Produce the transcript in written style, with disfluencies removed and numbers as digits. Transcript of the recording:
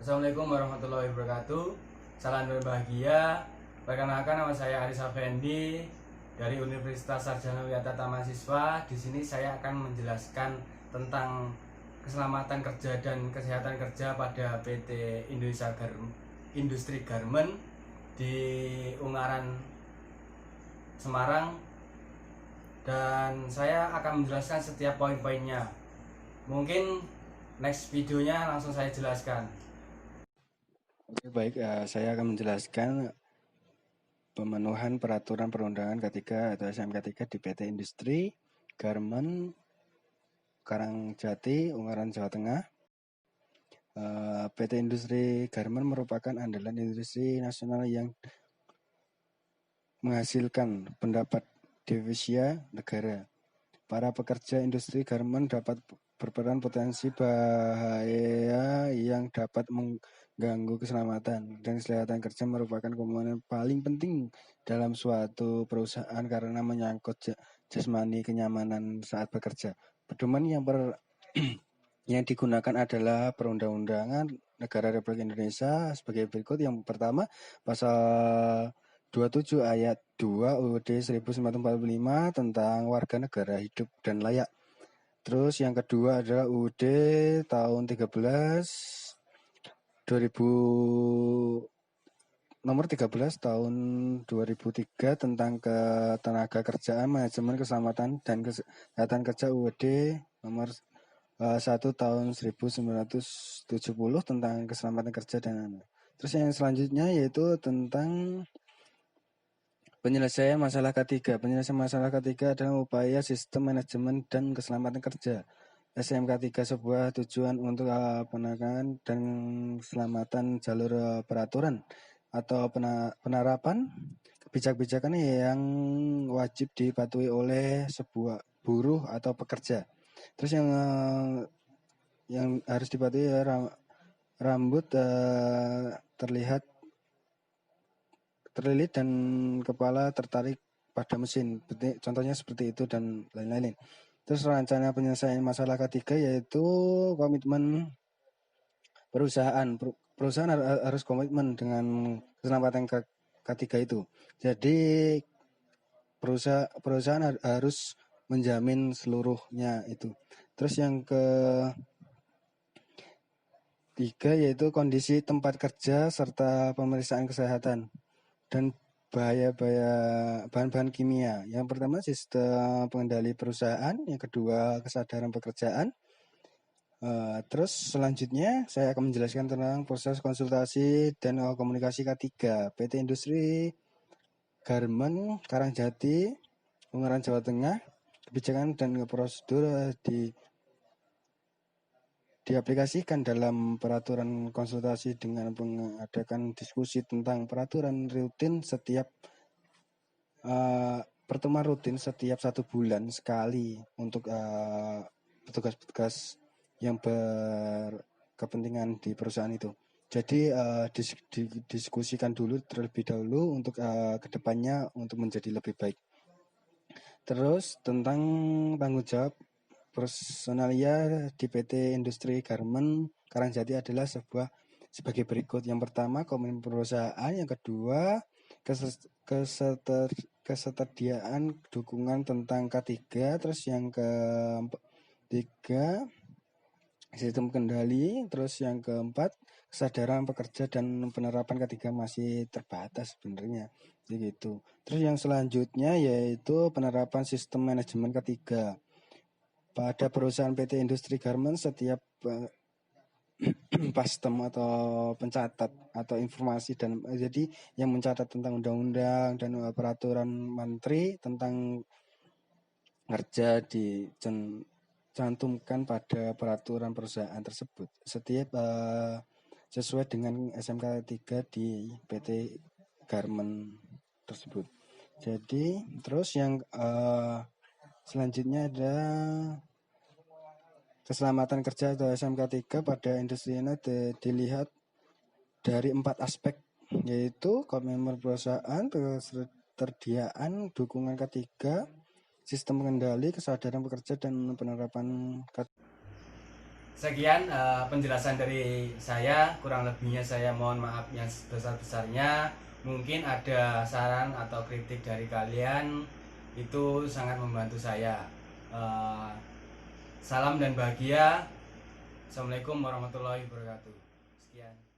Assalamualaikum warahmatullahi wabarakatuh. Salam berbahagia. Perkenalkan, nama saya Aris Afendi dari Universitas Sarjana Wiyata Mahasiswa. Di sini saya akan menjelaskan tentang keselamatan kerja dan kesehatan kerja pada PT Industri Garmen di Ungaran, Semarang, dan saya akan menjelaskan setiap poin-poinnya. Mungkin next videonya langsung saya jelaskan. Oke, baik. Saya akan menjelaskan pemenuhan peraturan perundangan ketiga atau SMK 3 di PT Industri Garmen Karangjati, Ungaran, Jawa Tengah. PT Industri Garmen merupakan andalan industri nasional yang menghasilkan pendapat devisa negara. Para pekerja industri garmen dapat berperan potensi bahaya yang dapat mengganggu keselamatan dan kesehatan kerja merupakan komponen paling penting dalam suatu perusahaan karena menyangkut jasmani kenyamanan saat bekerja. Pedoman yang digunakan adalah Perundang-undangan Negara Republik Indonesia sebagai berikut. Yang pertama, pasal 27 ayat 2 UUD 1945 tentang warga negara hidup dan layak. Terus yang kedua adalah UUD tahun 2000 nomor 13 tahun 2003 tentang ketenaga kerjaan, manajemen keselamatan dan kesehatan kerja. UUD nomor 1 tahun 1970 tentang keselamatan kerja. Dan terus yang selanjutnya yaitu tentang penyelesaian masalah ketiga. Penyelesaian masalah ketiga adalah upaya sistem manajemen dan keselamatan kerja. SMK 3 sebuah tujuan untuk penanganan dan keselamatan jalur peraturan atau penerapan kebijakan yang wajib dipatuhi oleh sebuah buruh atau pekerja. Terus yang harus dipatuhi ya, rambut terlihat terlilit dan kepala tertarik pada mesin, contohnya seperti itu dan lain-lain. Terus rencana penyelesaian masalah ketiga yaitu komitmen perusahaan. Perusahaan harus komitmen dengan keselamatan ketiga itu. Jadi perusahaan harus menjamin seluruhnya itu. Terus yang ketiga yaitu kondisi tempat kerja serta pemeriksaan kesehatan dan bahaya-bahaya bahan-bahan kimia. Yang pertama sistem pengendali perusahaan, yang kedua kesadaran pekerjaan. Terus selanjutnya saya akan menjelaskan tentang proses konsultasi dan komunikasi K3 PT Industri Garmen Karangjati, Ungaran, Jawa Tengah. Kebijakan dan prosedur diaplikasikan dalam peraturan konsultasi dengan mengadakan diskusi tentang peraturan rutin setiap pertemuan rutin setiap 1 bulan sekali untuk petugas-petugas yang berkepentingan di perusahaan itu. Jadi didiskusikan dulu terlebih dahulu untuk kedepannya untuk menjadi lebih baik. Terus tentang tanggung jawab personalia di PT Industri Garmen Karangjati adalah sebagai berikut. Yang pertama, komitmen perusahaan. Yang kedua, ketersediaan dukungan tentang K3. Terus yang ketiga, sistem kendali. Terus yang keempat, kesadaran pekerja dan penerapan K3 masih terbatas sebenarnya. Gitu. Terus yang selanjutnya yaitu penerapan sistem manajemen K3. Pada perusahaan PT Industri Garmen, setiap pastem atau pencatat atau informasi dan jadi yang mencatat tentang undang-undang dan peraturan menteri tentang kerja dicantumkan pada peraturan perusahaan tersebut. Setiap sesuai dengan SMK 3 di PT Garmen tersebut. Jadi terus yang selanjutnya ada keselamatan kerja atau SMK 3 pada industri ini dilihat dari 4 aspek, yaitu komitmen perusahaan, ketersediaan dukungan K3, sistem kendali, kesadaran pekerja, dan penerapan K3. Sekian penjelasan dari saya, kurang lebihnya saya mohon maaf yang sebesar-besarnya. Mungkin ada saran atau kritik dari kalian, itu sangat membantu saya. Eh, Salam dan bahagia. Assalamualaikum warahmatullahi wabarakatuh. Sekian.